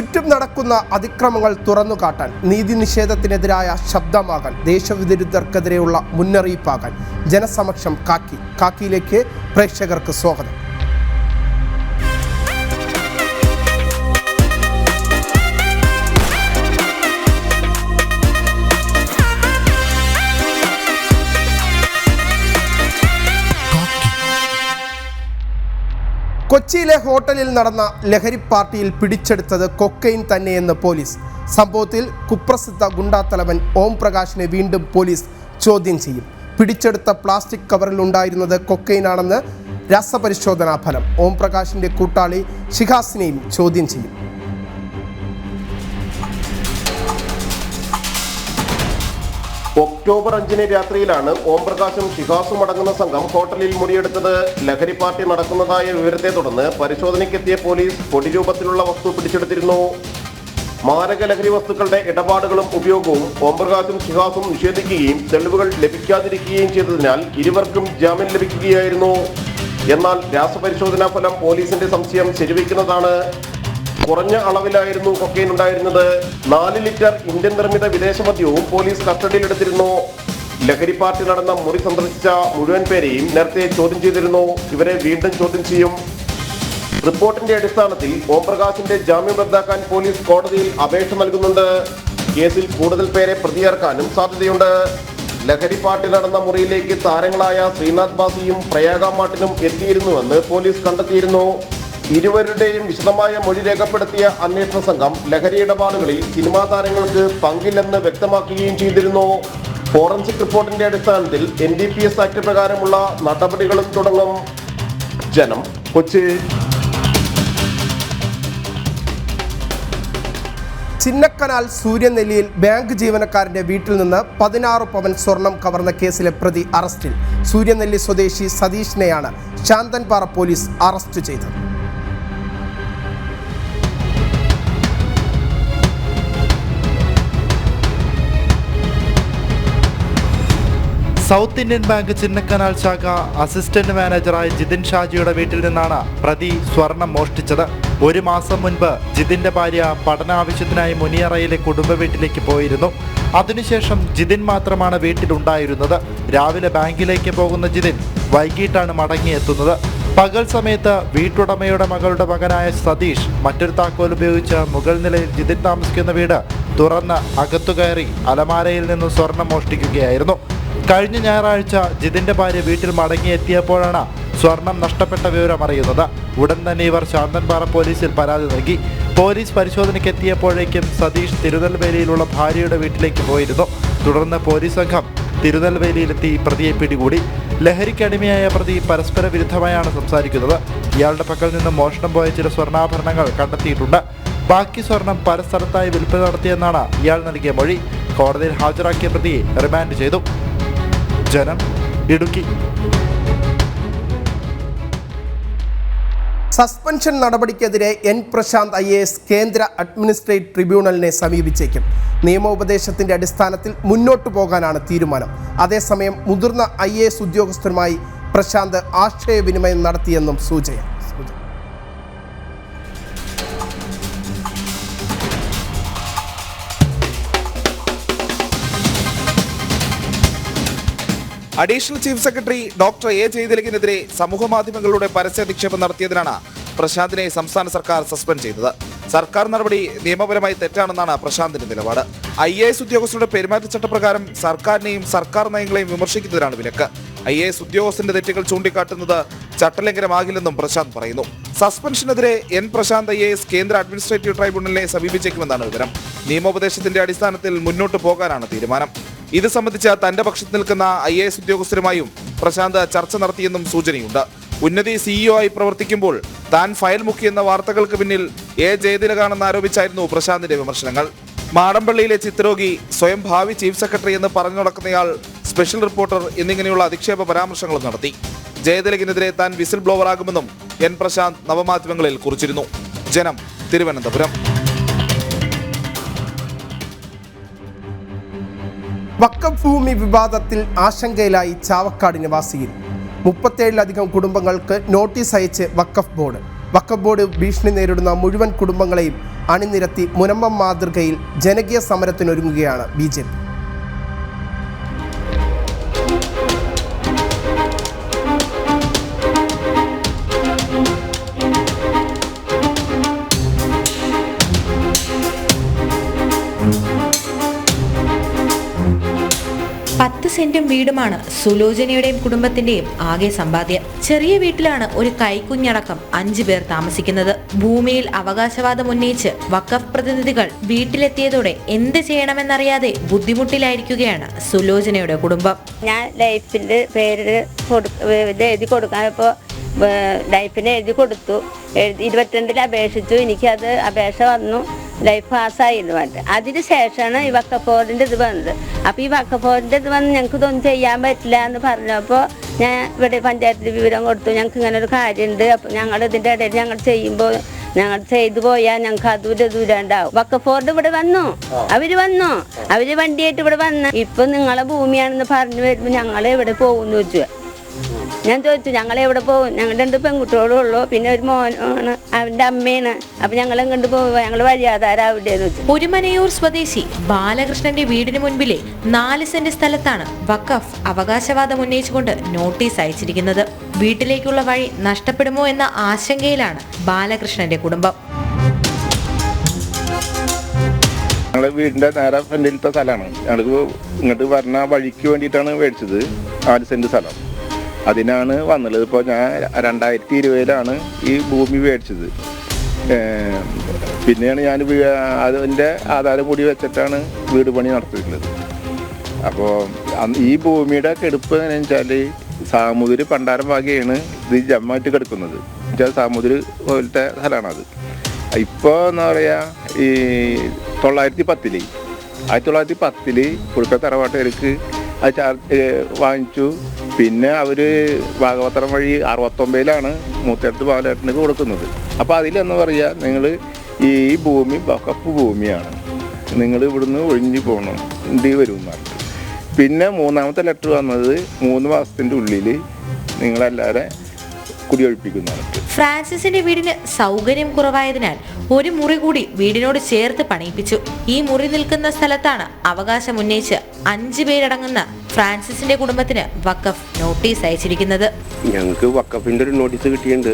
ചുറ്റും നടക്കുന്ന അതിക്രമങ്ങൾ തുറന്നുകാട്ടാൻ, നീതി നിഷേധത്തിനെതിരായ ശബ്ദമാകാൻ, ദേശവിരുദ്ധർക്കെതിരെയുള്ള മുന്നറിയിപ്പാകാൻ ജനസമക്ഷം കാക്കിയിലേക്ക് പ്രേക്ഷകർക്ക് സ്വാഗതം. കൊച്ചിയിലെ ഹോട്ടലിൽ നടന്ന ലഹരി പാർട്ടിയിൽ പിടിച്ചെടുത്തത് കൊക്കൈൻ തന്നെയെന്ന് പോലീസ്. സംഭവത്തിൽ കുപ്രസിദ്ധ ഗുണ്ടാത്തലവൻ ഓം പ്രകാശിനെ വീണ്ടും പോലീസ് ചോദ്യം ചെയ്യും. പിടിച്ചെടുത്ത പ്ലാസ്റ്റിക് കവറിലുണ്ടായിരുന്നത് കൊക്കൈനാണെന്ന് രാസപരിശോധനാ ഫലം. ഓം പ്രകാശിന്റെ കൂട്ടാളി ഷിഹാസിനെയും ചോദ്യം ചെയ്യും. ഒക്ടോബർ 5 രാത്രിയിലാണ് ഓം പ്രകാശും ഷിഹാസും അടങ്ങുന്ന സംഘം ഹോട്ടലിൽ മുറിയെടുത്തത്. ലഹരി പാർട്ടി നടക്കുന്നതായ വിവരത്തെ തുടർന്ന് പരിശോധനയ്ക്കെത്തിയ പോലീസ് പൊടിരൂപത്തിലുള്ള വസ്തു പിടിച്ചെടുത്തിരുന്നു. മാരക ലഹരി വസ്തുക്കളുടെ ഇടപാടുകളും ഉപയോഗവും ഓം പ്രകാശും ഷിഹാസും നിഷേധിക്കുകയും തെളിവുകൾ ലഭിക്കാതിരിക്കുകയും ചെയ്തതിനാൽ ഇരുവർക്കും ജാമ്യം ലഭിക്കുകയായിരുന്നു. എന്നാൽ രാസപരിശോധനാ ഫലം പോലീസിന്റെ സംശയം ശരിവയ്ക്കുന്നതാണ്. കുറഞ്ഞ അളവിലായിരുന്നു കൊക്കൈൻ ഉണ്ടായിരുന്നത്. 4 ലിറ്റർ ഇന്ത്യൻ നിർമ്മിത വിദേശ മദ്യവും പോലീസ് കസ്റ്റഡിയിലെടുത്തിരുന്നു. ലഹരി പാർട്ടി നടന്ന മുറി സന്ദർശിച്ച മുഴുവൻ പേരെയും നേരത്തെ ചോദ്യം ചെയ്തിരുന്നു. ഇവരെ വീണ്ടും ചോദ്യം ചെയ്യും. റിപ്പോർട്ടിന്റെ അടിസ്ഥാനത്തിൽ ഓം പ്രകാശിന്റെ ജാമ്യം റദ്ദാക്കാൻ പോലീസ് കോടതിയിൽ അപേക്ഷ നൽകുന്നുണ്ട്. കേസിൽ കൂടുതൽ പേരെ പ്രതിയേർക്കാനും സാധ്യതയുണ്ട്. ലഹരി പാർട്ടി നടന്ന മുറിയിലേക്ക് താരങ്ങളായ ശ്രീനാഥ് ബാസിയും പ്രയാഗ മാർട്ടിനും എത്തിയിരുന്നുവെന്ന് പോലീസ് കണ്ടെത്തിയിരുന്നു. ഇരുവരുടെയും വിശദമായ മൊഴി രേഖപ്പെടുത്തിയ അന്വേഷണ സംഘം ലഹരി ഇടപാടുകളിൽ സിനിമാ താരങ്ങൾക്ക് പങ്കില്ലെന്ന് വ്യക്തമാക്കുകയും ചെയ്തിരുന്നു. ഫോറൻസിക് റിപ്പോർട്ടിന്റെ അടിസ്ഥാനത്തിൽ NDPS ആക്ട് പ്രകാരമുള്ള നടപടികളും തുടങ്ങും. ജനം, കൊച്ചി. ചിന്നക്കനാൽ സൂര്യനെല്ലിയിൽ ബാങ്ക് ജീവനക്കാരന്റെ വീട്ടിൽ നിന്ന് 16 പവൻ സ്വർണം കവർന്ന കേസിലെ പ്രതി അറസ്റ്റിൽ. സൂര്യനെല്ലി സ്വദേശി സതീഷിനെയാണ് ശാന്തൻപാറ പോലീസ് അറസ്റ്റ് ചെയ്തത്. സൗത്ത് ഇന്ത്യൻ ബാങ്ക് ചിന്നക്കനാൽ ശാഖ അസിസ്റ്റന്റ് മാനേജറായ ജിതിൻ ഷാജിയുടെ വീട്ടിൽ നിന്നാണ് പ്രതി സ്വർണം മോഷ്ടിച്ചത്. 1 മാസം മുൻപ് ജിതിന്റെ ഭാര്യ പഠനാവശ്യത്തിനായി മുനിയറയിലെ കുടുംബ വീട്ടിലേക്ക് പോയിരുന്നു. അതിനുശേഷം ജിതിൻ മാത്രമാണ് വീട്ടിലുണ്ടായിരുന്നത്. രാവിലെ ബാങ്കിലേക്ക് പോകുന്ന ജിതിൻ വൈകിട്ടാണ് മടങ്ങിയെത്തുന്നത്. പകൽ സമയത്ത് വീട്ടുടമയുടെ മകളുടെ മകനായ സതീഷ് മറ്റൊരു താക്കോൽ ഉപയോഗിച്ച് മുകൾ നിലയിൽ ജിതിൻ താമസിക്കുന്ന വീട് തുറന്ന് അകത്തുകയറി അലമാരയിൽ നിന്ന് സ്വർണം മോഷ്ടിക്കുകയായിരുന്നു. കഴിഞ്ഞ ഞായറാഴ്ച ജിതിന്റെ ഭാര്യ വീട്ടിൽ മടങ്ങിയെത്തിയപ്പോഴാണ് സ്വർണം നഷ്ടപ്പെട്ട വിവരം അറിയുന്നത്. ഉടൻ തന്നെ ഇവർ ശാന്തൻപാറ പോലീസിൽ പരാതി നൽകി. പോലീസ് പരിശോധനയ്ക്കെത്തിയപ്പോഴേക്കും സതീഷ് തിരുനെൽവേലിയിലുള്ള ഭാര്യയുടെ വീട്ടിലേക്ക് പോയിരുന്നു. തുടർന്ന് പോലീസ് സംഘം തിരുനെൽവേലിയിലെത്തി പ്രതിയെ പിടികൂടി. ലഹരിക്കടിമയായ പ്രതി പരസ്പര വിരുദ്ധമായാണ് സംസാരിക്കുന്നത്. ഇയാളുടെ പക്കൽ നിന്ന് മോഷണം പോയ ചില സ്വർണ്ണാഭരണങ്ങൾ കണ്ടെത്തിയിട്ടുണ്ട്. ബാക്കി സ്വർണം പല സ്ഥലത്തായി വിൽപ്പന നടത്തിയെന്നാണ് ഇയാൾ നൽകിയ മൊഴി. കോടതിയിൽ ഹാജരാക്കിയ പ്രതിയെ റിമാൻഡ് ചെയ്തു. ജനം, ഇടുക്കി. സസ്പെൻഷൻ നടപടിക്കെതിരെ N പ്രശാന്ത് IAS കേന്ദ്ര അഡ്മിനിസ്ട്രേറ്റീവ് ട്രിബ്യൂണലിനെ സമീപിച്ചേക്കും. നിയമോപദേശത്തിന്റെ അടിസ്ഥാനത്തിൽ മുന്നോട്ടു പോകാനാണ് തീരുമാനം. അതേസമയം മുതിർന്ന IAS ഉദ്യോഗസ്ഥരുമായി പ്രശാന്ത് ആശയവിനിമയം നടത്തിയെന്നും സൂചന. Additional chief secretary doctor A ജയതിലകിനെതിരെ സമൂഹമാധ്യമങ്ങളിലൂടെ പരസ്യാധിക്ഷേപം നടത്തിയതിനാണ് പ്രശാന്തിനെ സംസ്ഥാന സർക്കാർ സസ്പെൻഡ് ചെയ്തത്. സർക്കാർ നടപടി നിയമപരമായി തെറ്റാണെന്നാണ് പ്രശാന്തിന്റെ നിലപാട്. IAS ഉദ്യോഗസ്ഥരുടെ പെരുമാറ്റച്ചട്ടപ്രകാരം സർക്കാരിനെയും സർക്കാർ നയങ്ങളെയും വിമർശിക്കുന്നതിനാണ് വിലക്ക്. IAS ഉദ്യോഗസ്ഥന്റെ തെറ്റുകൾ ചൂണ്ടിക്കാട്ടുന്നത് ചട്ടലംഘനമാകില്ലെന്നും പ്രശാന്ത് പറയുന്നു. സസ്പെൻഷനെതിരെ N പ്രശാന്ത് IAS കേന്ദ്ര അഡ്മിനിസ്ട്രേറ്റീവ് ട്രൈബ്യൂണലിനെ സമീപിച്ചേക്കുമെന്നാണ് വിവരം. നിയമോപദേശത്തിന്റെ അടിസ്ഥാനത്തിൽ മുന്നോട്ട് പോകാനാണ് തീരുമാനം. ഇത് സംബന്ധിച്ച് തന്റെ പക്ഷത്ത് നിൽക്കുന്ന IAS ഉദ്യോഗസ്ഥരുമായും പ്രശാന്ത് ചർച്ച നടത്തിയെന്നും സൂചനയുണ്ട്. ഉന്നതി CEO ആയി പ്രവർത്തിക്കുമ്പോൾ താൻ ഫയൽ മുക്കിയെന്ന വാർത്തകൾക്ക് പിന്നിൽ A ജയതിലകാണെന്ന് ആരോപിച്ചായിരുന്നു പ്രശാന്തിന്റെ വിമർശനങ്ങൾ. മാടമ്പള്ളിയിലെ ചിത്രരോഗി, സ്വയം ഭാവി ചീഫ് സെക്രട്ടറി എന്ന് പറഞ്ഞു നടക്കുന്നയാൾ, സ്പെഷ്യൽ റിപ്പോർട്ടർ എന്നിങ്ങനെയുള്ള അധിക്ഷേപ പരാമർശങ്ങളും നടത്തി. ജയതിലകിനെതിരെ താൻ വിസിൽ ബ്ലോവറാകുമെന്നും N പ്രശാന്ത് നവമാധ്യമങ്ങളിൽ കുറിച്ചിരുന്നു. ജനം, തിരുവനന്തപുരം. വഖഫ് ഭൂമി വിവാദത്തിൽ ആശങ്കയിലായി ചാവക്കാട് നിവാസിയിൽ. 37ലധികം കുടുംബങ്ങൾക്ക് നോട്ടീസ് അയച്ച് വഖഫ് ബോർഡ്. വഖഫ് ബോർഡ് ഭീഷണി നേരിടുന്ന മുഴുവൻ കുടുംബങ്ങളെയും അണിനിരത്തി മുനമ്പം മാതൃകയിൽ ജനകീയ സമരത്തിനൊരുങ്ങുകയാണ് BJP. പത്ത് സെന്റും വീടുമാണ് സുലോചനയുടെയും കുടുംബത്തിന്റെയും ആകെ സമ്പാദ്യം. ചെറിയ വീട്ടിലാണ് ഒരു കൈക്കുഞ്ഞടക്കം 5 പേർ താമസിക്കുന്നത്. ഭൂമിയിൽ അവകാശവാദം ഉന്നയിച്ച് വഖഫ് പ്രതിനിധികൾ വീട്ടിലെത്തിയതോടെ എന്ത് ചെയ്യണമെന്നറിയാതെ ബുദ്ധിമുട്ടിലായിരിക്കുകയാണ് സുലോചനയുടെ കുടുംബം. ഞാൻ ലൈഫിന്റെ പേര് എഴുതി കൊടുക്കാനപ്പോ ലൈഫിന് എഴുതി കൊടുത്തു. 22-ൽ അപേക്ഷിച്ചു. എനിക്കത് അപേക്ഷ വന്നു, ലൈഫ് പാസ്സായിരുന്നു പറഞ്ഞിട്ട്. അതിന് ശേഷമാണ് ഈ വഖഫ് ബോർഡിൻ്റെ ഇത് വന്നത്. അപ്പോൾ ഈ വഖഫ് ബോർഡിൻ്റെ ഇത് വന്ന് ഞങ്ങൾക്ക് ഇതൊന്നും ചെയ്യാൻ പറ്റില്ല എന്ന് പറഞ്ഞപ്പോൾ ഞാൻ ഇവിടെ പഞ്ചായത്തിൽ വിവരം കൊടുത്തു. ഞങ്ങൾക്ക് ഇങ്ങനെ ഒരു കാര്യമുണ്ട്. അപ്പോൾ ഞങ്ങൾ ഇതിൻ്റെ ഇടയിൽ ഞങ്ങൾ ചെയ്യുമ്പോൾ ഞങ്ങൾ ചെയ്തു പോയാൽ ഞങ്ങൾക്ക് അതും ദൂരണ്ടാവും. വഖഫ് ബോർഡ് ഇവിടെ വന്നു, അവര് വണ്ടിയായിട്ട് ഇവിടെ വന്ന് ഇപ്പൊ നിങ്ങളെ ഭൂമിയാണെന്ന് പറഞ്ഞു വരുമ്പോൾ ഞങ്ങൾ എവിടെ പോകുന്നു ചോദിച്ചു. ഞാൻ ചോദിച്ചു ഞങ്ങൾ എവിടെ പോകും? ഞങ്ങൾ 2 പെൺകുട്ടികളും ഉള്ളൂ, പിന്നെ ഒരു മോനാണ്, അവന്റെ അമ്മയാണ്. അപ്പൊ ഞങ്ങളെ കണ്ടു പോകുക, ഞങ്ങൾ വഴിയാധാരാവിടെയെന്ന് വെച്ചു. ഒരുമനയൂർ സ്വദേശി ബാലകൃഷ്ണന്റെ വീടിന് മുൻപിലെ 4 സെന്റ് സ്ഥലത്താണ് വഖഫ് അവകാശവാദം ഉന്നയിച്ചുകൊണ്ട് നോട്ടീസ് അയച്ചിരിക്കുന്നത്. വീട്ടിലേക്കുള്ള വഴി നഷ്ടപ്പെടുമോ എന്ന ആശങ്കയിലാണ് ബാലകൃഷ്ണന്റെ കുടുംബം. ഞങ്ങളുടെ വീടിന്റെ നേരെ ഫ്രണ്ടിലത്തെ സ്ഥലമാണ്. ഞങ്ങൾക്ക് ഇങ്ങോട്ട് വരുന്ന വഴിക്ക് വേണ്ടിയിട്ടാണ് മേടിച്ചത് 4 സെന്റ് സ്ഥലം. അതിനാണ് വന്നുള്ളത്. ഇപ്പോൾ ഞാൻ 2020-ലാണ് ഈ ഭൂമി മേടിച്ചത്. പിന്നെയാണ് ഞാൻ അതിൻ്റെ ആധാരം കൂടി വെച്ചിട്ടാണ് വീട് പണി നടത്തിയിട്ടുള്ളത്. അപ്പോൾ ഈ ഭൂമിയുടെ കെടുപ്പ് എങ്ങനെയാണെന്ന് വെച്ചാൽ സാമൂതിരി പണ്ടാരം ഭാഗയാണ് ഇത് ജമ്മായിട്ട് കിടക്കുന്നത്. എന്നുവെച്ചാൽ സാമൂതിരി പോലത്തെ സ്ഥലമാണത്. ഇപ്പോൾ എന്താ പറയുക, ഈ 1910 പുഴുക്ക തറവാട്ടുകാർക്ക് അത് വാങ്ങിച്ചു. പിന്നെ അവർ ഭാഗവത്രം വഴി 69-ലാണ് മൂത്തേടത്ത് ബാലേട്ടന് കൊടുക്കുന്നത്. അപ്പോൾ അതിലെന്ന് പറയുക, നിങ്ങൾ ഈ ഭൂമി വഖഫ് ഭൂമിയാണ്, നിങ്ങൾ ഇവിടുന്ന് ഒഴിഞ്ഞു പോകണം, ഇന്ത്യ വരും എന്ന് പറഞ്ഞിട്ട്. പിന്നെ 3ാമത്തെ ലെറ്റർ വന്നത് 3 മാസത്തിൻ്റെ ഉള്ളിൽ നിങ്ങളെല്ലാവരെ കുടിയൊഴിപ്പിക്കുന്നതാണ്. ഫ്രാൻസിസിന്റെ വീടിന് സൗകര്യം കുറവായതിനാൽ ഒരു മുറി കൂടി വീടിനോട് ചേർത്ത് പണിയിപ്പിച്ചു. ഈ മുറി നിൽക്കുന്ന സ്ഥലത്താണ് അവകാശം ഉന്നയിച്ച് 5 പേരടങ്ങുന്ന ഫ്രാൻസിസിന്റെ കുടുംബത്തിന് വഖഫ് നോട്ടീസ് അയച്ചിരിക്കുന്നത്. ഞങ്ങൾക്ക് വഖഫിന്റെ ഒരു നോട്ടീസ് കിട്ടിയിട്ടുണ്ട്.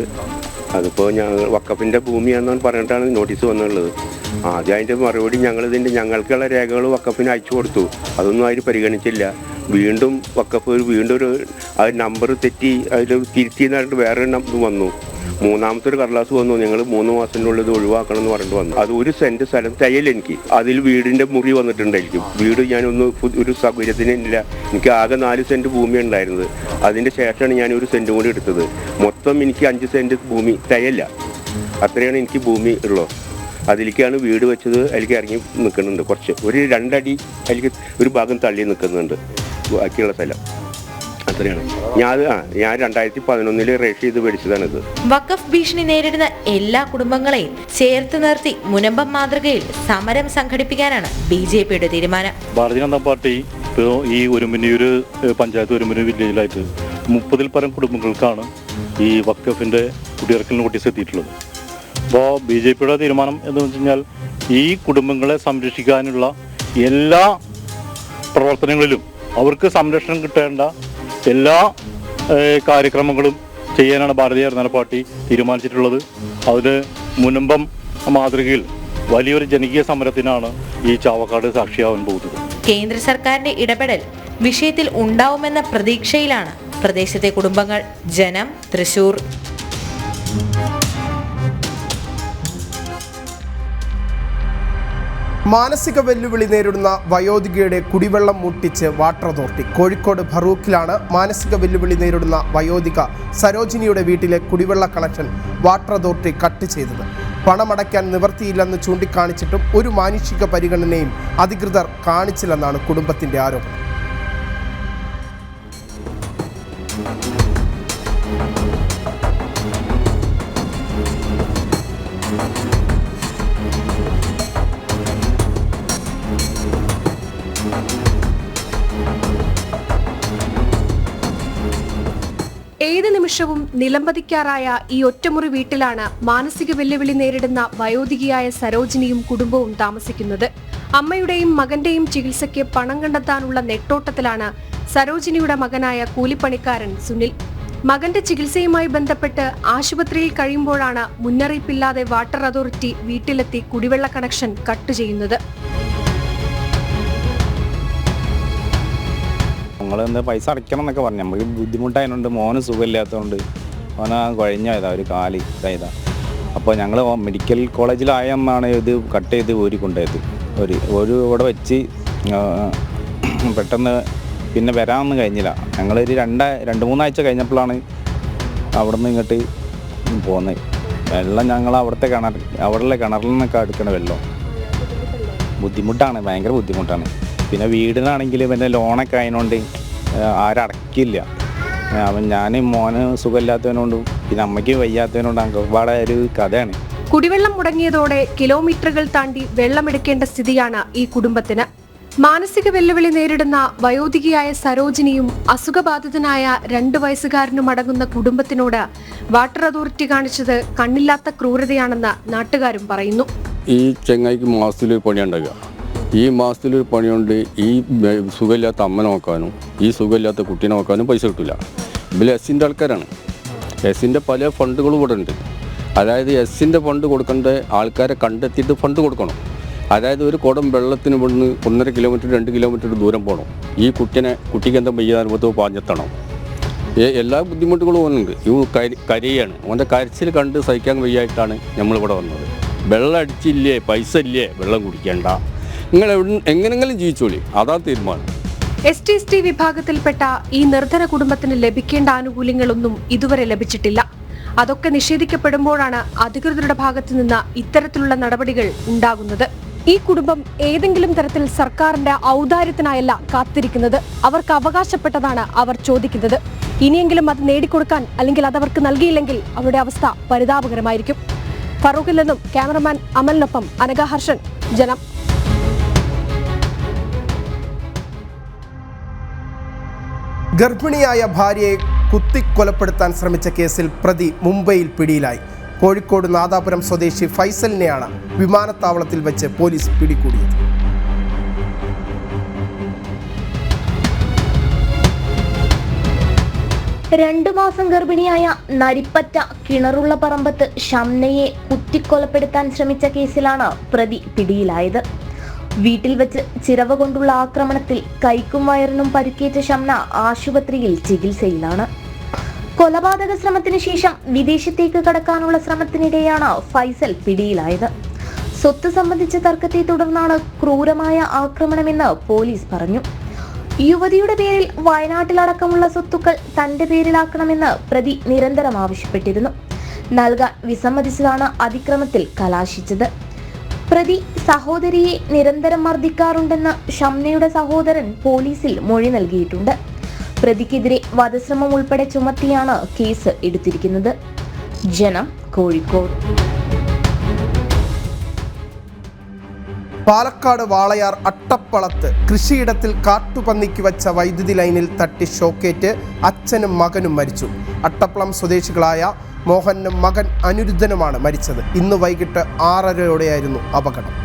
അതിപ്പോൾ വഖഫിന്റെ ഭൂമിയാണെന്ന് പറഞ്ഞിട്ടാണ് നോട്ടീസ് വന്നുള്ളത്. ആദ്യം അതിന്റെ മറുപടി ഞങ്ങൾക്കുള്ള രേഖകൾ വഖഫിന് അയച്ചു കൊടുത്തു. അതൊന്നും അവർ പരിഗണിച്ചില്ല. വീണ്ടും വഖഫ് വീണ്ടും ഒരു നമ്പർ തെറ്റി അതിൽ തിരുത്തിയെന്ന് പറഞ്ഞിട്ട് വേറൊരു നമ്പർ വന്നു. 3ാമത്തെ ഒരു കടലാസ് വന്നു, ഞങ്ങൾ 3 മാസത്തിനുള്ളിൽ ഇത് ഒഴിവാക്കണം എന്ന് പറഞ്ഞിട്ട് വന്നു. അത് 1 സെന്റ് സ്ഥലം തയ്യൽ എനിക്ക്. അതിൽ വീടിന്റെ മുറി വന്നിട്ടുണ്ടായിരിക്കും. വീട് ഞാനൊന്ന് ഒരു സൗകര്യത്തിന് ഇല്ല. എനിക്ക് ആകെ 4 സെന്റ് ഭൂമി ഉണ്ടായിരുന്നത്. അതിന്റെ ശേഷമാണ് ഞാൻ 1 സെന്റ് കൂടി എടുത്തത്. മൊത്തം എനിക്ക് 5 സെന്റ് ഭൂമി തയ്യല്ല. അത്രയാണ് എനിക്ക് ഭൂമി ഉള്ളത്. അതിലേക്കാണ് വീട് വെച്ചത്. അതിലേക്ക് ഇറങ്ങി നിൽക്കുന്നുണ്ട്. കുറച്ച് ഒരു 2 അടി അതിലേക്ക് ഒരു ഭാഗം തള്ളി നിൽക്കുന്നുണ്ട്. ബാക്കിയുള്ള സ്ഥലം അത്രയാണ്. ഞാൻ 2011 രജിസ്റ്റർ ചെയ്ത് മേടിച്ചതാണിത്. വഖഫ് ഭീഷണി നേരിടുന്ന എല്ലാ കുടുംബങ്ങളെയും ചേർത്ത് നിർത്തി മുനമ്പം മാതൃകയിൽ സമരം സംഘടിപ്പിക്കാനാണ് BJPയുടെ തീരുമാനം. ഭാരതീയ ജനതാ പാർട്ടി ഇപ്പോൾ ഈ ഒരുമനയൂര് പഞ്ചായത്ത് ഒരുമനൂർ വില്ലേജിലായിട്ട് 30-ൽ പരം കുടുംബങ്ങൾക്കാണ് ഈ വഖഫിന്റെ കുടിയിറക്കൽ നോട്ടീസ് എത്തിയിട്ടുള്ളത്. അപ്പോൾ BJPയുടെ തീരുമാനം എന്ന് വെച്ച് കഴിഞ്ഞാൽ ഈ കുടുംബങ്ങളെ സംരക്ഷിക്കാനുള്ള എല്ലാ പ്രവർത്തനങ്ങളിലും അവർക്ക് സംരക്ഷണം കിട്ടേണ്ട എല്ലാ കാര്യക്രമങ്ങളും ചെയ്യാനാണ് ഭാരതീയ ജനതാ പാർട്ടി തീരുമാനിച്ചിട്ടുള്ളത്. അതിന് മുനമ്പം മാതൃകയിൽ വലിയൊരു ജനകീയ സമരത്തിനാണ് ഈ ചാവക്കാട് സാക്ഷിയാവാൻ പോകുന്നത്. കേന്ദ്ര സർക്കാരിന്റെ ഇടപെടൽ വിഷയത്തിൽ ഉണ്ടാവുമെന്ന പ്രതീക്ഷയിലാണ് പ്രദേശത്തെ കുടുംബങ്ങൾ. ജനം, തൃശൂർ. മാനസിക വെല്ലുവിളി നേരിടുന്ന വയോധികയുടെ കുടിവെള്ളം മുട്ടിച്ച് വാട്ടർ അതോറിറ്റി. കോഴിക്കോട് ഫറൂഖിലാണ് മാനസിക വെല്ലുവിളി നേരിടുന്ന വയോധിക സരോജിനിയുടെ വീട്ടിലെ കുടിവെള്ള കണക്ഷൻ വാട്ടർ അതോറിറ്റി കട്ട് ചെയ്തത്. പണമടയ്ക്കാൻ നിവൃത്തിയില്ലെന്ന് ചൂണ്ടിക്കാണിച്ചിട്ടും ഒരു മാനുഷിക പരിഗണനയും അധികൃതർ കാണിച്ചില്ലെന്നാണ് കുടുംബത്തിന്റെ ആരോപണം. ഏത് നിമിഷം വർഷവും നിലംപതിക്കാറായ ഈ ഒറ്റമുറി വീട്ടിലാണ് മാനസിക വെല്ലുവിളി നേരിടുന്ന വയോധികയായ സരോജിനിയും കുടുംബവും താമസിക്കുന്നത്. അമ്മയുടെയും മകന്റെയും ചികിത്സയ്ക്ക് പണം കണ്ടെത്താനുള്ള നെട്ടോട്ടത്തിലാണ് സരോജിനിയുടെ മകനായ കൂലിപ്പണിക്കാരൻ സുനിൽ. മകന്റെ ചികിത്സയുമായി ബന്ധപ്പെട്ട് ആശുപത്രിയിൽ കഴിയുമ്പോഴാണ് മുന്നറിയിപ്പില്ലാതെ വാട്ടർ അതോറിറ്റി വീട്ടിലെത്തി കുടിവെള്ള കണക്ഷൻ കട്ട് ചെയ്യുന്നത്. ഞങ്ങൾ പൈസ അടയ്ക്കണം എന്നൊക്കെ പറഞ്ഞു. നമുക്ക് ബുദ്ധിമുട്ടായതുകൊണ്ട് മോന് സുഖമില്ലാത്തതുകൊണ്ട് മോന് കുഴഞ്ഞതാ, ഒരു കാല് ഇതായതാ. അപ്പോൾ ഞങ്ങൾ മെഡിക്കൽ കോളേജിലായെന്നാണ് ഇത് കട്ട് ചെയ്ത് കൊണ്ടുപോയത്. ഒരു ഇവിടെ വെച്ച് പെട്ടെന്ന് പിന്നെ വരാനൊന്നും കഴിഞ്ഞില്ല. ഞങ്ങളൊരു 2-3 ആഴ്ച കഴിഞ്ഞപ്പോഴാണ് അവിടെ നിന്ന് ഇങ്ങോട്ട് പോകുന്നത്. വെള്ളം ഞങ്ങൾ അവിടുത്തെ കിണറിൽ നിന്നൊക്കെ എടുക്കണ വെള്ളം ബുദ്ധിമുട്ടാണ്, ഭയങ്കര ബുദ്ധിമുട്ടാണ്. പിന്നെ വീടിനാണെങ്കിൽ പിന്നെ ലോണൊക്കെ അതിനോണ്ട് ആരടക്കില്ല. ഞാൻ മോന് സുഖമില്ലാത്തതിനോണ്ടും പിന്നെ അമ്മയ്ക്ക് വയ്യാത്തതിനോണ്ടും ഒരുപാട് ഒരു കഥയാണ്. കുടിവെള്ളം മുടങ്ങിയതോടെ കിലോമീറ്ററുകൾ താണ്ടി വെള്ളമെടുക്കേണ്ട സ്ഥിതിയാണ് ഈ കുടുംബത്തിന്. മാനസിക വെല്ലുവിളി നേരിടുന്ന വയോധികയായ സരോജിനിയും അസുഖബാധിതനായ 2 വയസ്സുകാരനും അടങ്ങുന്ന കുടുംബത്തിനോട് വാട്ടർ അതോറിറ്റി കാണിച്ചത് കണ്ണില്ലാത്ത ക്രൂരതയാണെന്ന് നാട്ടുകാരും പറയുന്നു. ഈ ചെങ്ങായിക്ക് മാസത്തിലൊരു പണിയുണ്ടാകുക. ഈ മാസത്തിലൊരു പണിയുണ്ട്. ഈ സുഖമില്ലാത്ത അമ്മ നോക്കാനും ഈ സുഖമില്ലാത്ത കുട്ടീനെ നോക്കാനും പൈസ കിട്ടില്ല. ഇതിൽ എസ്സിൻ്റെ ആൾക്കാരാണ്. എസ്സിൻ്റെ പല ഫണ്ടുകളും ഇവിടെ ഉണ്ട്. അതായത് എസ്സിൻ്റെ ഫണ്ട് കൊടുക്കേണ്ട ആൾക്കാരെ കണ്ടെത്തിയിട്ട് ഫണ്ട് കൊടുക്കണം. അതായത് ഒരു കുടം വെള്ളത്തിന് ഇവിടുന്ന് 1.5 കിലോമീറ്റർ 2 കിലോമീറ്റർ ദൂരം പോകണം. ഈ കുട്ടിക്ക് എന്താ വയ്യാനുഭവത്തോ പാഞ്ഞെത്തണം. എല്ലാ ബുദ്ധിമുട്ടുകളും വന്നുണ്ട്. കരയാണ്. അവൻ്റെ കരച്ചിൽ കണ്ട് സഹിക്കാൻ വയ്യായിട്ടാണ് നമ്മളിവിടെ വന്നത്. വെള്ളം അടിച്ചില്ലേ, പൈസ ഇല്ലേ, വെള്ളം കുടിക്കേണ്ട, നിങ്ങൾ എങ്ങനെങ്കിലും ജീവിച്ചോളി, അതാ തീരുമാനം. ST വിഭാഗത്തിൽപ്പെട്ട ഈ നിർധന കുടുംബത്തിന് ലഭിക്കേണ്ട ആനുകൂല്യങ്ങളൊന്നും ഇതുവരെ ലഭിച്ചിട്ടില്ല. അതൊക്കെ നിഷേധിക്കപ്പെടുമ്പോഴാണ് അധികൃതരുടെ ഭാഗത്തു നിന്ന് ഇത്തരത്തിലുള്ള നടപടികൾ ഉണ്ടാകുന്നത്. ഈ കുടുംബം ഏതെങ്കിലും തരത്തിൽ സർക്കാരിന്റെ ഔദാര്യത്തിനായല്ല കാത്തിരിക്കുന്നത്. അവർക്ക് അവകാശപ്പെട്ടതാണ് അവർ ചോദിക്കുന്നത്. ഇനിയെങ്കിലും അത് നേടിക്കൊടുക്കാൻ, അല്ലെങ്കിൽ അതവർക്ക് നൽകിയില്ലെങ്കിൽ അവരുടെ അവസ്ഥ പരിതാപകരമായിരിക്കും. ഫറൂഖിൽ നിന്നും ക്യാമറമാൻ അമലിനൊപ്പം അനഘ ഹർഷൻ, ജനം. ഗർഭിണിയായ ഭാര്യയെ കുത്തിക്കൊലപ്പെടുത്താൻ ശ്രമിച്ച കേസിൽ പ്രതി മുംബൈയിൽ പിടിയിലായി. കോഴിക്കോട് നാദാപുരം സ്വദേശി ഫൈസലിനെയാണ് വിമാനത്താവളത്തിൽ വെച്ച് പോലീസ് പിടികൂടിയത്. രണ്ടു മാസം ഗർഭിണിയായ നരിപ്പറ്റ കിണറുള്ള പറമ്പത്ത് ഷംനയെ കുത്തിക്കൊലപ്പെടുത്താൻ ശ്രമിച്ച കേസിലാണ് പ്രതി പിടിയിലായത്. വീട്ടിൽ വെച്ച് ചിരവ കൊണ്ടുള്ള ആക്രമണത്തിൽ കൈക്കും വയറിനും പരിക്കേറ്റ ഷംന ആശുപത്രിയിൽ ചികിത്സയിലാണ്. കൊലപാതക ശ്രമത്തിന് ശേഷം വിദേശത്തേക്ക് കടക്കാനുള്ള ശ്രമത്തിനിടെയാണ് ഫൈസൽ പിടിയിലായത്. സ്വത്ത് സംബന്ധിച്ച തർക്കത്തെ തുടർന്നാണ് ക്രൂരമായ ആക്രമണമെന്ന് പോലീസ് പറഞ്ഞു. യുവതിയുടെ പേരിൽ വയനാട്ടിലടക്കമുള്ള സ്വത്തുക്കൾ തന്റെ പേരിലാക്കണമെന്ന് പ്രതി നിരന്തരം ആവശ്യപ്പെട്ടിരുന്നു. നൽകാൻ വിസമ്മതിച്ചതാണ് അതിക്രമത്തിൽ കലാശിച്ചത്. പ്രതി സഹോദരിയെ നിരന്തരം മർദ്ദിക്കാറുണ്ടെന്ന് ഷംനയുടെ സഹോദരൻ പോലീസിൽ മൊഴി നൽകിയിട്ടുണ്ട്. പ്രതിക്കെതിരെ വധശ്രമം ഉൾപ്പെടെ ചുമത്തിയാണ് കേസ് എടുത്തിരിക്കുന്നത്. ജനം, കോഴിക്കോട്. പാലക്കാട് വാളയാർ അട്ടപ്പളത്ത് കൃഷിയിടത്തിൽ കാട്ടുപന്നിക്ക് വച്ച വൈദ്യുതി ലൈനിൽ തട്ടി ഷോക്കേറ്റ് അച്ഛനും മകനും മരിച്ചു. അട്ടപ്പളം സ്വദേശികളായ മോഹനും മകൻ അനിരുദ്ധനുമാണ് മരിച്ചത്. ഇന്ന് വൈകിട്ട് 6:30 അപകടം.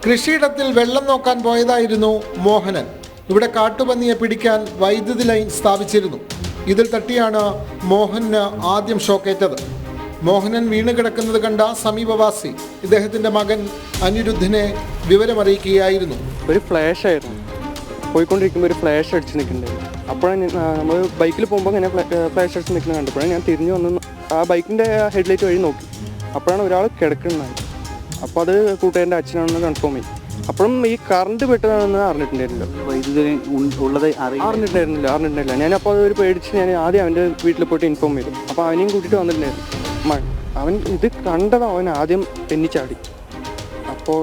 കൃഷിയിടത്തിൽ വെള്ളം നോക്കാൻ പോയതായിരുന്നു മോഹനൻ. ഇവിടെ കാട്ടുപന്നിയെ പിടിക്കാൻ വൈദ്യുതി ലൈൻ സ്ഥാപിച്ചിരുന്നു. ഇതിൽ തട്ടിയാണ് മോഹന് ആദ്യം ഷോക്കേറ്റത്. മോഹനൻ വീണ് കിടക്കുന്നത് കണ്ട സമീപവാസി ഇദ്ദേഹത്തിന്റെ മകൻ അനിരുദ്ധനെ വിവരമറിയിക്കുകയായിരുന്നു. ഒരു ഫ്ലാഷ് ആയിരുന്നു, പോയിക്കൊണ്ടിരിക്കുമ്പോൾ ഒരു ഫ്ലാഷ് അടിച്ച് നിൽക്കുന്നുണ്ടായിരുന്നു. അപ്പോഴാണ് നമ്മൾ ബൈക്കിൽ പോകുമ്പോൾ ഇങ്ങനെ ഫ്ലാഷ് അടിച്ച് നിൽക്കുന്നത് കണ്ടപ്പോഴാണ് ഞാൻ തിരിഞ്ഞു വന്ന് ആ ബൈക്കിൻ്റെ ഹെഡ്ലൈറ്റ് വഴി നോക്കി. അപ്പോഴാണ് ഒരാൾ കിടക്കുന്നുണ്ടായത്. അപ്പോൾ അത് കൂട്ടുകാരൻ്റെ അച്ഛനാണെന്ന് കൺഫേം ചെയ്തു. അപ്പോഴും ഈ കറണ്ട് പെട്ടതാണെന്ന് അറിഞ്ഞിട്ടുണ്ടായിരുന്നില്ല. അറിഞ്ഞിട്ടുണ്ടായിരുന്നില്ല. ഞാനപ്പോൾ അതൊരു പേടിച്ച് ഞാൻ ആദ്യം അവൻ്റെ വീട്ടിൽ പോയിട്ട് ഇൻഫോം ചെയ്തു. അപ്പോൾ അവനെയും കൂട്ടിയിട്ട് വന്നിട്ടുണ്ടായിരുന്നു. അവൻ ഇത് കണ്ടത് അവൻ ആദ്യം തെന്നിച്ചാടി. അപ്പോൾ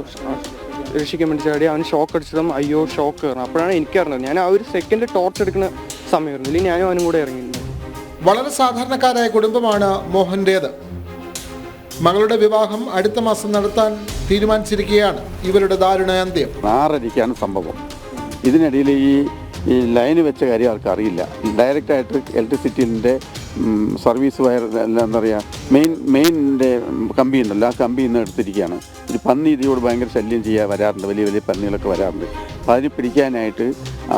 രക്ഷിക്കാൻ വേണ്ടി ചാടി അവന് ഷോക്ക് അടിച്ചതും അയ്യോ ഷോക്ക് കയറണം. അപ്പോഴാണ് എനിക്ക് അറിഞ്ഞത്. ഞാൻ ആ ഒരു സെക്കൻഡ് ടോർച്ച് എടുക്കുന്ന സമയമായിരുന്നു. ഇല്ലെങ്കിൽ ഞാനും അവനും കൂടെ ഇറങ്ങിയിട്ടുണ്ട്. വളരെ സാധാരണക്കാരായ കുടുംബമാണ് മോഹൻ്റേത്. മകളുടെ വിവാഹം അടുത്ത മാസം നടത്താൻ തീരുമാനിച്ചിരിക്കുകയാണ്. ഇവരുടെ ദാരുണ അന്ത്യം. 6:30 സംഭവം. ഇതിനിടയിൽ ഈ ഈ ലൈന് വെച്ച കാര്യം അവർക്ക് അറിയില്ല. ഡയറക്റ്റായിട്ട് ഇലക്ട്രിസിറ്റിൻ്റെ സർവീസ് വയർ എന്താ പറയുക മെയിൻ്റെ കമ്പി ഉണ്ടല്ലോ, ആ കമ്പി ഇന്ന് എടുത്തിരിക്കുകയാണ്. ഒരു പന്നി ഇതിനോട് ഭയങ്കര ശല്യം ചെയ്യാൻ വരാറുണ്ട്, വലിയ വലിയ പന്നികളൊക്കെ വരാറുണ്ട്. അപ്പോൾ അതിന് പിടിക്കാനായിട്ട്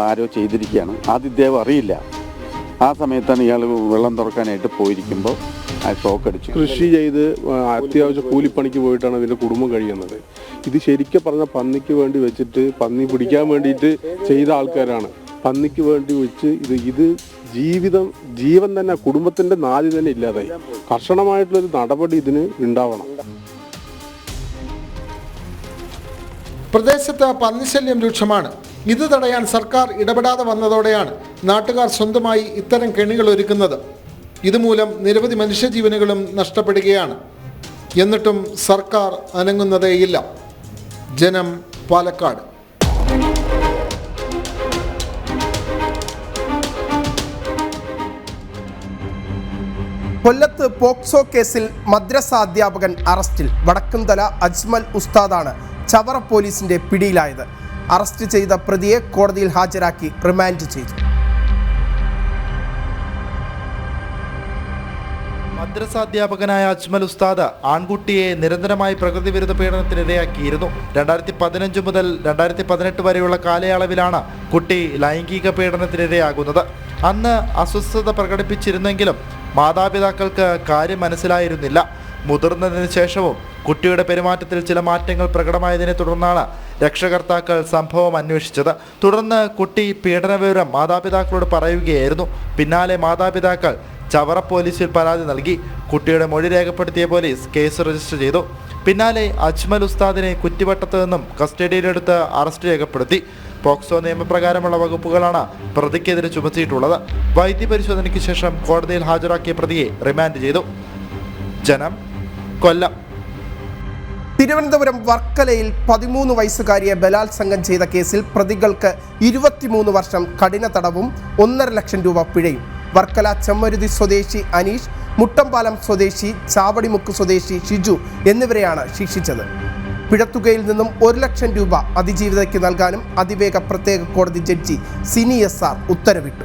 ആരോ ചെയ്തിരിക്കുകയാണ്. ആദ്യം ഇദ്ദേഹം അറിയില്ല. ആ സമയത്താണ് ഇയാൾ വെള്ളം തുറക്കാനായിട്ട് പോയിരിക്കുമ്പോൾ ആ ഷോക്ക് അടിച്ചു. കൃഷി ചെയ്ത് അത്യാവശ്യം കൂലിപ്പണിക്ക് പോയിട്ടാണ് ഇതിൻ്റെ കുടുംബം കഴിയുന്നത്. ഇത് ശരിക്കും പറഞ്ഞ പന്നിക്ക് വേണ്ടി വെച്ചിട്ട് പന്നി പിടിക്കാൻ വേണ്ടിയിട്ട് ചെയ്ത ആൾക്കാരാണ്. പന്നിക്ക് വേണ്ടി വെച്ച് ഇത് ജീവൻ തന്നെ, കുടുംബത്തിൻ്റെ നാദി തന്നെ ഇല്ലാതായി. കർശനമായിട്ടുള്ളൊരു നടപടി ഇതിന് ഉണ്ടാവണം. പ്രദേശത്ത് പന്നിശല്യം രൂക്ഷമാണ്. ഇത് തടയാൻ സർക്കാർ ഇടപെടാതെ വന്നതോടെയാണ് നാട്ടുകാർ സ്വന്തമായി ഇത്തരം കെണികൾ ഒരുക്കുന്നത്. ഇതുമൂലം നിരവധി മനുഷ്യജീവനുകളും നഷ്ടപ്പെടുകയാണ്. എന്നിട്ടും സർക്കാർ അനങ്ങുന്നതേയില്ല. ജനം, പാലക്കാട്. കൊല്ലത്ത് പോക്സോ കേസിൽ മദ്രസ അധ്യാപകൻ അറസ്റ്റിൽ. വടക്കുംതല അജ്മൽ ഉസ്താദാണ് ചവറ പോലീസിന്റെ പിടിയിലായത്. അറസ്റ്റ് ചെയ്ത പ്രതിയെ കോടതിയിൽ ഹാജരാക്കി റിമാൻഡ് ചെയ്തു. മദ്രസാധ്യാപകനായ അജ്മൽ ഉസ്താദ് ആൺകുട്ടിയെ നിരന്തരമായി പ്രകൃതി വിരുദ്ധ പീഡനത്തിനിരയാക്കിയിരുന്നു. 2015 മുതൽ 2018 വരെയുള്ള കാലയളവിലാണ് കുട്ടി ലൈംഗിക പീഡനത്തിനിരയാകുന്നത്. അന്ന് അസ്വസ്ഥത പ്രകടിപ്പിച്ചിരുന്നെങ്കിലും മാതാപിതാക്കൾക്ക് കാര്യം മനസ്സിലായിരുന്നില്ല. മുതിർന്നതിന് ശേഷവും കുട്ടിയുടെ പെരുമാറ്റത്തിൽ ചില മാറ്റങ്ങൾ പ്രകടമായതിനെ തുടർന്നാണ് രക്ഷകർത്താക്കൾ സംഭവം അന്വേഷിച്ചത്. തുടർന്ന് കുട്ടി പീഡനവിവരം മാതാപിതാക്കളോട് പറയുകയായിരുന്നു. പിന്നാലെ മാതാപിതാക്കൾ ചവറ പോലീസിൽ പരാതി നൽകി. കുട്ടിയുടെ മൊഴി രേഖപ്പെടുത്തിയ പോലീസ് കേസ് രജിസ്റ്റർ ചെയ്തു. പിന്നാലെ അജ്മൽ ഉസ്താദിനെ കുറ്റിവട്ടത്ത് നിന്നും കസ്റ്റഡിയിലെടുത്ത് അറസ്റ്റ് രേഖപ്പെടുത്തി. പോക്സോ നിയമപ്രകാരമുള്ള വകുപ്പുകളാണ് പ്രതിക്കെതിരെ ചുമത്തിയിട്ടുള്ളത്. വൈദ്യപരിശോധനയ്ക്ക് ശേഷം കോടതിയിൽ ഹാജരാക്കിയ പ്രതിയെ റിമാൻഡ് ചെയ്തു. ജനം, കൊല്ലം. തിരുവനന്തപുരം വർക്കലയിൽ 13 വയസ്സുകാരിയെ ബലാത്സംഗം ചെയ്ത കേസിൽ പ്രതികൾക്ക് 23 വർഷം കഠിന തടവും 1.5 ലക്ഷം രൂപ പിഴയും. വർക്കല ചെമ്മരുതി സ്വദേശി അനീഷ്, മുട്ടമ്പാലം സ്വദേശി ചാവടിമുക്ക് സ്വദേശി ഷിജു എന്നിവരെയാണ് ശിക്ഷിച്ചത്. പിഴത്തുകയിൽ നിന്നും 1 ലക്ഷം രൂപ അതിജീവിതയ്ക്ക് നൽകാനും അതിവേഗ പ്രത്യേക കോടതി ജഡ്ജി സിനി SR ഉത്തരവിട്ടു.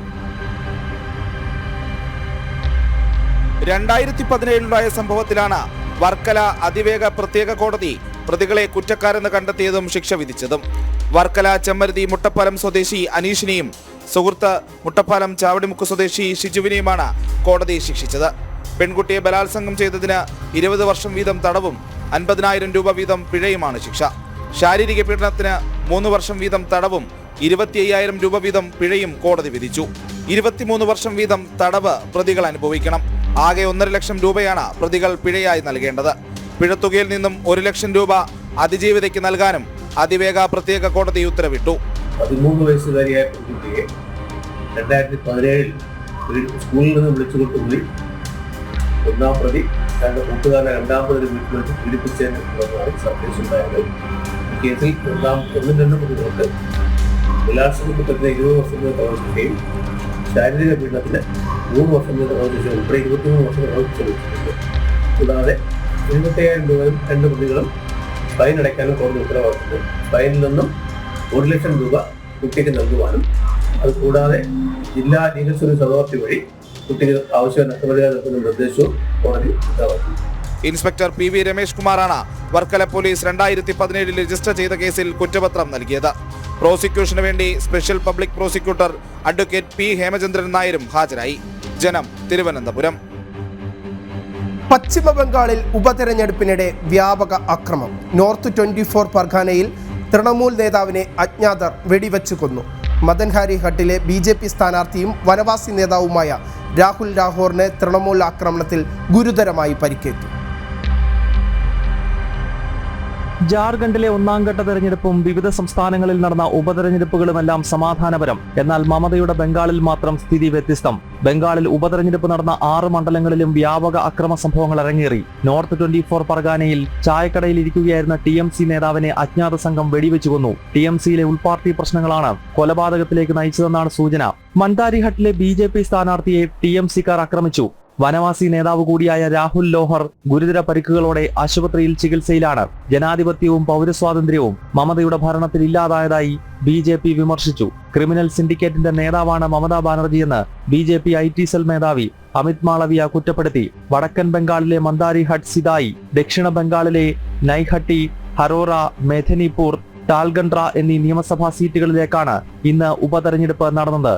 2017 സംഭവത്തിലാണ് വർക്കല അതിവേഗ പ്രത്യേക കോടതി പ്രതികളെ കുറ്റക്കാരെന്ന് കണ്ടെത്തിയതും ശിക്ഷ വിധിച്ചതും. വർക്കല ചെമ്മരുതി മുട്ടപ്പാലം സ്വദേശി അനീഷിനെയും സുഹൃത്ത് മുട്ടപ്പാലം ചാവടിമുക്ക് സ്വദേശി ഷിജുവിനെയുമാണ് കോടതി ശിക്ഷിച്ചത്. പെൺകുട്ടിയെ ബലാത്സംഗം ചെയ്തതിന് 20 വർഷം വീതം തടവും 50,000 രൂപ വീതം പിഴയുമാണ് ശിക്ഷ. ശാരീരിക പീഡനത്തിന് 3 വർഷം വീതം തടവും 25,000 രൂപ വീതം പിഴയും കോടതി വിധിച്ചു. 23 വർഷം വീതം തടവ് പ്രതികൾ അനുഭവിക്കണം. ആകെ 1.5 ലക്ഷം രൂപയാണ് പ്രതികൾ പിഴയായി നൽകേണ്ടത്. പിഴത്തുകയിൽ നിന്നും 1 ലക്ഷം രൂപ അതിജീവിതയ്ക്ക് നൽകാനും അതിവേഗ പ്രത്യേക കോടതി ഉത്തരവിട്ടു. 13 വയസ്സുകാരിയായ പെൺകുട്ടിയെ 2017 സ്കൂളിൽ നിന്ന് വിളിച്ചുകൊണ്ടുപോയി ഒന്നാം പ്രതി തന്റെ കൂട്ടുകാരനെ രണ്ടാമതൊരു വീട്ടിൽ വെച്ച് പീഡിപ്പിച്ചതിനെ തുടർന്നാണ് സംഭവിച്ചിട്ടുണ്ടായത്. ഈ കേസിൽ ഒന്നും രണ്ടും പ്രതികൾക്ക് ബലാത്സംഗത്തിന് 20 വർഷം വീതം തടവ് ശിക്ഷയും ശാരീരിക പീഡനത്തിന് 3 വർഷം വീതം തടവ് ശിക്ഷ ഉൾപ്പെടെ 23 വർഷം തടവ് ശിക്ഷ ലഭിച്ചിട്ടുണ്ട്. കൂടാതെ 25,000 രൂപയും 2 പ്രതികളും ഫൈൻ അടയ്ക്കാനും കോടതി ഉത്തരവാദിച്ചു. ഫൈനിൽ നിന്നും 1 ലക്ഷം രൂപ കുട്ടിക്ക് നൽകുവാനും അതുകൂടാതെ ജില്ലാ ലീഗൽ സർവീസ് അതോറിറ്റി വഴി കുട്ടിക്ക് ആവശ്യം നഷ്ടപരിഹാരം നൽകുന്ന നിർദ്ദേശവും കോടതി ഉത്തരവാദിച്ചു. ഇൻസ്പെക്ടർ PV രമേഷ് കുമാറാണ് വർക്കല പോലീസ് 2017 രജിസ്റ്റർ ചെയ്ത കേസിൽ കുറ്റപത്രം നൽകിയത്. പ്രോസിക്യൂഷന് വേണ്ടി special public prosecutor advocate P Hemachandran നായരും ഹാജരായി. ജനം, തിരുവനന്തപുരം. പശ്ചിമ ബംഗാളിൽ ഉപതെരഞ്ഞെടുപ്പിനിടെ വ്യാപക അക്രമം. നോർത്ത് 24 പർഗാനയിൽ തൃണമൂൽ നേതാവിനെ അജ്ഞാതർ വെടിവെച്ചു കൊന്നു. മദൻഹാരി ഹട്ടിലെ BJP സ്ഥാനാർത്ഥിയും വനവാസി നേതാവുമായ രാഹുൽ രാഹോറിന് തൃണമൂൽ ആക്രമണത്തിൽ ഗുരുതരമായി പരിക്കേറ്റു. ജാർഖണ്ഡിലെ 1ാംഘട്ട തെരഞ്ഞെടുപ്പും വിവിധ സംസ്ഥാനങ്ങളിൽ നടന്ന ഉപതെരഞ്ഞെടുപ്പുകളുമെല്ലാം സമാധാനപരം. എന്നാൽ മമതയുടെ ബംഗാളിൽ മാത്രം സ്ഥിതി വ്യത്യസ്തം. ബംഗാളിൽ ഉപതെരഞ്ഞെടുപ്പ് നടന്ന 6 മണ്ഡലങ്ങളിലും വ്യാപക അക്രമ സംഭവങ്ങൾ അരങ്ങേറി. നോർത്ത് 24 പർഗാനയിൽ ചായക്കടയിൽ ഇരിക്കുകയായിരുന്ന TMC നേതാവിനെ അജ്ഞാത സംഘം വെടിവെച്ചു കൊന്നു. TMCയിലെ ഉൾപാർട്ടി പ്രശ്നങ്ങളാണ് കൊലപാതകത്തിലേക്ക് നയിച്ചതെന്നാണ് സൂചന. മൻതാരി ഹട്ടിലെ BJP സ്ഥാനാർത്ഥിയെ TMCക്കാർ ആക്രമിച്ചു. വനവാസി നേതാവ് കൂടിയായ രാഹുൽ ലോഹർ ഗുരുതര പരിക്കുകളോടെ ആശുപത്രിയിൽ ചികിത്സയിലാണ്. ജനാധിപത്യവും പൗരസ്വാതന്ത്ര്യവും മമതയുടെ ഭരണത്തിൽ ഇല്ലാതായതായി BJP വിമർശിച്ചു. ക്രിമിനൽ സിൻഡിക്കേറ്റിന്റെ നേതാവാണ് മമതാ ബാനർജിയെന്ന് BJP IT സെൽ മേധാവി അമിത് മാളവിയ കുറ്റപ്പെടുത്തി. വടക്കൻ ബംഗാളിലെ മന്ദാരി ഹട്ട് സിതായി, ദക്ഷിണ ബംഗാളിലെ നൈഹട്ടി, ഹരോറ, മേദിനിപൂർ, ടാൽഗണ്ഡ്ര എന്നീ നിയമസഭാ സീറ്റുകളിലേക്കാണ് ഇന്ന് ഉപതെരഞ്ഞെടുപ്പ് നടന്നത്.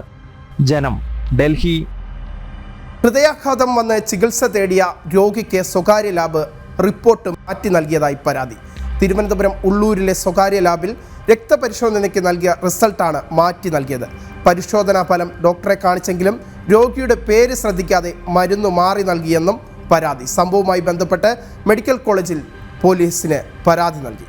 ജനം, ഡൽഹി. ഹൃദയാഘാതം വന്ന് ചികിത്സ തേടിയ രോഗിക്ക് സ്വകാര്യ ലാബ് റിപ്പോർട്ട് മാറ്റി നൽകിയതായി പരാതി. തിരുവനന്തപുരം ഉള്ളൂരിലെ സ്വകാര്യ ലാബിൽ രക്തപരിശോധനയ്ക്ക് നൽകിയ റിസൾട്ടാണ് മാറ്റി നൽകിയത്. പരിശോധനാ ഫലം ഡോക്ടറെ കാണിച്ചെങ്കിലും രോഗിയുടെ പേര് ശ്രദ്ധിക്കാതെ മരുന്ന് മാറി നൽകിയെന്നും പരാതി. സംഭവവുമായി ബന്ധപ്പെട്ട് മെഡിക്കൽ കോളേജിൽ പോലീസിന് പരാതി നൽകി.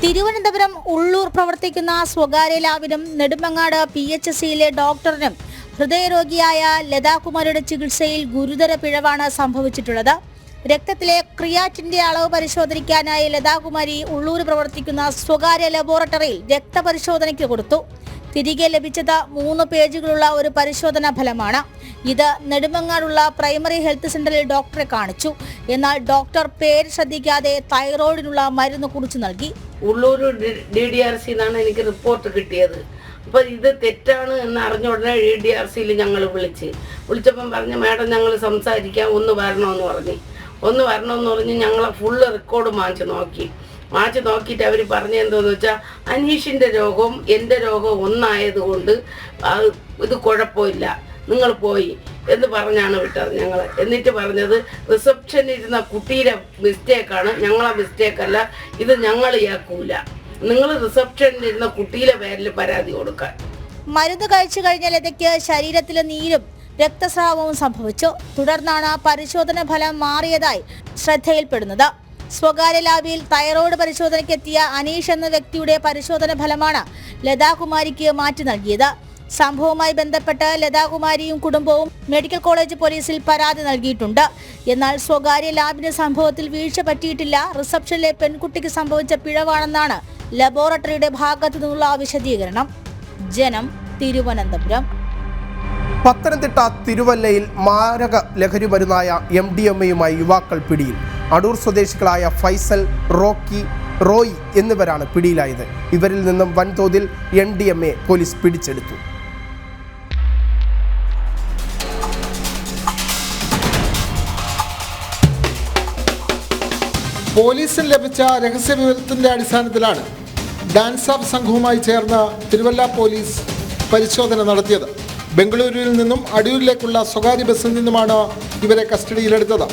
തിരുവനന്തപുരം ഉള്ളൂർ പ്രവർത്തിക്കുന്ന സ്വകാര്യ ലാബിനും നെടുമങ്ങാട് PHCയിലെ ഡോക്ടറിനും ഹൃദയരോഗിയായ ലതാകുമാരിയുടെ ചികിത്സയിൽ ഗുരുതര പിഴവാണ് സംഭവിച്ചിട്ടുള്ളത്. രക്തത്തിലെ ക്രിയാറ്റിന്റെ അളവ് പരിശോധിക്കാനായി ലതാകുമാരി ഉള്ളൂർ പ്രവർത്തിക്കുന്ന സ്വകാര്യ ലബോറട്ടറിയിൽ രക്തപരിശോധനയ്ക്ക് കൊടുത്തു. തിരികെ ലഭിച്ചത് 3 പേജുകളുള്ള ഒരു പരിശോധനാ ഫലമാണ്. ഇത് നെടുമങ്ങാടുള്ള പ്രൈമറി ഹെൽത്ത് സെന്ററിൽ ഡോക്ടറെ കാണിച്ചു. എന്നാൽ ഡോക്ടർ പേര് ശ്രദ്ധിക്കാതെ തൈറോയിഡിനുള്ള മരുന്ന് കുറിച്ച് നൽകി. ഉള്ളൂർ DDRC എന്നാണ് എനിക്ക് റിപ്പോർട്ട് കിട്ടിയത്. അപ്പോൾ ഇത് തെറ്റാണ് എന്ന് അറിഞ്ഞ ഉടനെ DDRCയിൽ ഞങ്ങൾ വിളിച്ചപ്പം പറഞ്ഞു, മാഡം ഞങ്ങൾ സംസാരിക്കാം, ഒന്ന് വരണമെന്ന് പറഞ്ഞ് ഞങ്ങളെ ഫുള്ള് റെക്കോർഡ് മാറ്റി നോക്കിയിട്ട് അവർ പറഞ്ഞെന്തോന്ന് വെച്ചാൽ അനീഷിൻ്റെ രോഗവും എൻ്റെ രോഗവും ഒന്നായതുകൊണ്ട് ഇത് കുഴപ്പമില്ല, നിങ്ങൾ പോയി എന്ന് പറഞ്ഞാണ് വിട്ടത് ഞങ്ങൾ. എന്നിട്ട് പറഞ്ഞത് റിസപ്ഷനിൽ ഇരുന്ന കുട്ടിയുടെ മിസ്റ്റേക്കാണ്, ഞങ്ങളെ മിസ്റ്റേക്കല്ല, ഇത് ഞങ്ങൾ ഇയാക്കൂല, നിങ്ങൾ റിസപ്ഷനിൽ ഇരുന്ന കുട്ടിയുടെ പേരിൽ പരാതി കൊടുക്കാൻ. മരുന്ന് കഴിച്ചു കഴിഞ്ഞ ലതയ്ക്ക് ശരീരത്തിലെ നീരും രക്തസ്രാവവും സംഭവിച്ചു. തുടർന്നാണ് പരിശോധന ഫലം മാറിയതായി ശ്രദ്ധയിൽപ്പെടുന്നത്. സ്വകാര്യ ലാബിൽ തൈറോയ്ഡ് പരിശോധനയ്ക്കെത്തിയ അനീഷ് എന്ന വ്യക്തിയുടെ പരിശോധന ഫലമാണ് ലതാകുമാരിക്ക് മാറ്റി നൽകിയത്. സംഭവവുമായി ബന്ധപ്പെട്ട് ലതാകുമാരിയും കുടുംബവും മെഡിക്കൽ കോളേജ് പോലീസിൽ പരാതി നൽകിയിട്ടുണ്ട്. എന്നാൽ സ്വകാര്യ ലാബിന്റെ സംഭവത്തിൽ വീഴ്ച പറ്റിയിട്ടില്ല, റിസപ്ഷനിലെ പെൺകുട്ടിക്ക് സംഭവിച്ച പിഴവാണെന്നാണ് ലബോറട്ടറിയുടെ ഭാഗത്തു നിന്നുള്ള വിശദീകരണം. ജനം, തിരുവനന്തപുരം. പത്തനംതിട്ട തിരുവല്ലയിൽ മാരക ലഹരി മരുന്നായ MDMA-യുമായി യുവാക്കൾ പിടിയിൽ. അടൂർ സ്വദേശികളായ ഫൈസൽ, റോയി എന്നിവരാണ് പിടിയിലായത്. ഇവരിൽ നിന്നും വൻതോതിൽ MDMA പോലീസ് പിടിച്ചെടുത്തു. പോലീസിന് ലഭിച്ച രഹസ്യ വിവരത്തിന്റെ അടിസ്ഥാനത്തിലാണ് ഡാൻസ് ഓഫ് സംഘവുമായി ചേർന്ന് തിരുവല്ല പോലീസ് പരിശോധന നടത്തിയത്. ബംഗളൂരുവിൽ നിന്നും അടൂരിലേക്കുള്ള സ്വകാര്യ ബസ്സിൽ നിന്നുമാണ് ഇവരെ കസ്റ്റഡിയിലെടുത്തത്.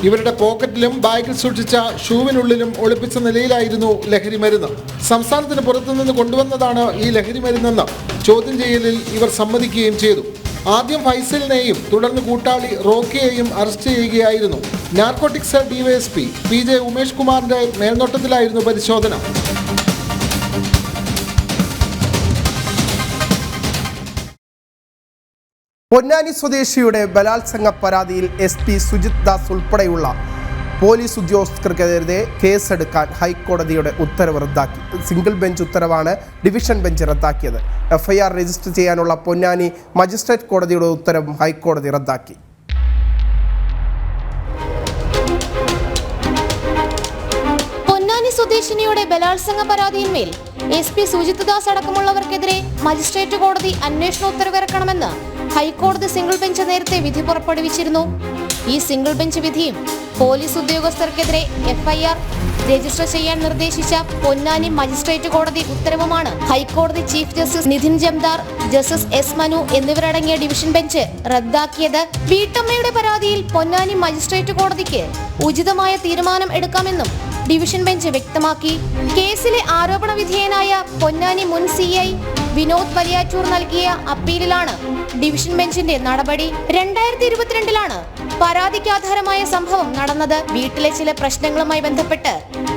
ഇവരുടെ പോക്കറ്റിലും ബാഗിൽ സൂക്ഷിച്ച ഷൂവിനുള്ളിലും ഒളിപ്പിച്ച നിലയിലായിരുന്നു ലഹരി മരുന്ന്. സംസ്ഥാനത്തിന് പുറത്തുനിന്ന് കൊണ്ടുവന്നതാണ് ഈ ലഹരി മരുന്നെന്ന് ചോദ്യം ചെയ്യലിൽ ഇവർ സമ്മതിക്കുകയും ചെയ്തു. ആദ്യം ഫൈസലിനെയും തുടർന്ന് കൂട്ടാളി റോക്കിയെയും അറസ്റ്റ് ചെയ്യുകയായിരുന്നു. Narcotic cell DYSP PJ Umesh കുമാറിന്റെ മേൽനോട്ടത്തിലായിരുന്നു പരിശോധന. പൊന്നാനി സ്വദേശിയുടെ ബലാത്സംഗ പരാതിയിൽ SP സുജിത് ദാസ് ഉൾപ്പെടെയുള്ള പോലീസ് ഉദ്യോഗസ്ഥർക്കെതിരെ കേസെടുക്കാൻ ഹൈക്കോടതിയുടെ ഉത്തരവ് റദ്ദാക്കി. സിംഗിൾ ബെഞ്ച് ഉത്തരവാണ് ഡിവിഷൻ ബെഞ്ച് റദ്ദാക്കിയത്. FIR രജിസ്റ്റർ ചെയ്യാനുള്ള പൊന്നാനി മജിസ്ട്രേറ്റ് കോടതിയുടെ ഉത്തരവും ഹൈക്കോടതി റദ്ദാക്കി. പൊന്നാനി സ്വദേശിനിയുടെ ബലാത്സംഗ പരാതിയിന്മേൽ SP സുജിത് ദാസ് അടക്കമുള്ളവർക്കെതിരെ മജിസ്ട്രേറ്റ് കോടതി അന്വേഷണ ഉത്തരവിറക്കണമെന്ന് ഹൈക്കോടതി സിംഗിൾ ബെഞ്ച് നേരത്തെ വിധി പുറപ്പെടുവിച്ചിരുന്നു. ഈ സിംഗിൾ ബെഞ്ച് വിധിയും പോലീസ് ഉദ്യോഗസ്ഥർക്കെതിരെ FIR രജിസ്റ്റർ ചെയ്യാൻ നിർദ്ദേശിച്ച പൊന്നാനി മജിസ്ട്രേറ്റ് കോടതി ഉത്തരവുമാണ് ഹൈക്കോടതി chief justice Nitin Jamdar, justice S Manu എന്നിവരടങ്ങിയ ഡിവിഷൻ ബെഞ്ച് റദ്ദാക്കിയത്. വീട്ടമ്മയുടെ പരാതിയിൽ പൊന്നാനി മജിസ്ട്രേറ്റ് കോടതിക്ക് ഉചിതമായ തീരുമാനം എടുക്കാമെന്നും ഡിവിഷൻ ബെഞ്ച് വ്യക്തമാക്കി. കേസിലെ ആരോപണ വിധേയനായ പൊന്നാനി മുൻ CI വിനോദ് വലിയാറ്റൂർ നൽകിയ അപ്പീലിലാണ് ഡിവിഷൻ ബെഞ്ചിന്റെ നടപടി. 2022-ലാണ് പരാതിക്ക് ആധാരമായ സംഭവം നടന്നത് വീട്ടിലെ ചില പ്രശ്നങ്ങളുമായി ബന്ധപ്പെട്ട്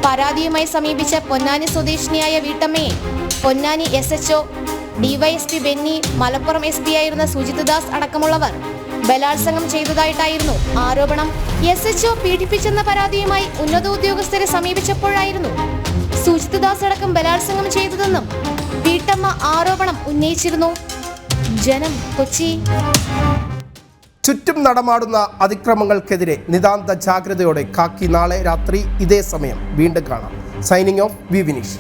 പരാതിയുമായി സമീപിച്ച പൊന്നാനി സ്വദേശിനിയായ വീട്ടമ്മയെ Ponnani SHO, DYSP Benny, Malappuram SP ആയിരുന്ന സുജിത് ദാസ് അടക്കമുള്ളവർ ബലാത്സംഗം ചെയ്തതായിട്ടായിരുന്നു ആരോപണം. SHO പീഡിപ്പിച്ചെന്ന പരാതിയുമായി ഉന്നത ഉദ്യോഗസ്ഥരെ സമീപിച്ചപ്പോഴായിരുന്നു സുജിത് ദാസ് അടക്കം ബലാത്സംഗം ചെയ്തതെന്നും വീട്ടമ്മ ആരോപണം ഉന്നയിച്ചിരുന്നു. ജനം, കൊച്ചി. ചുറ്റും നടമാടുന്ന അതിക്രമങ്ങൾക്കെതിരെ നിതാന്ത ജാഗ്രതയോടെ കാക്കി നാളെ രാത്രി ഇതേ സമയം വീണ്ടും കാണാം. Signing off, V Vineesh.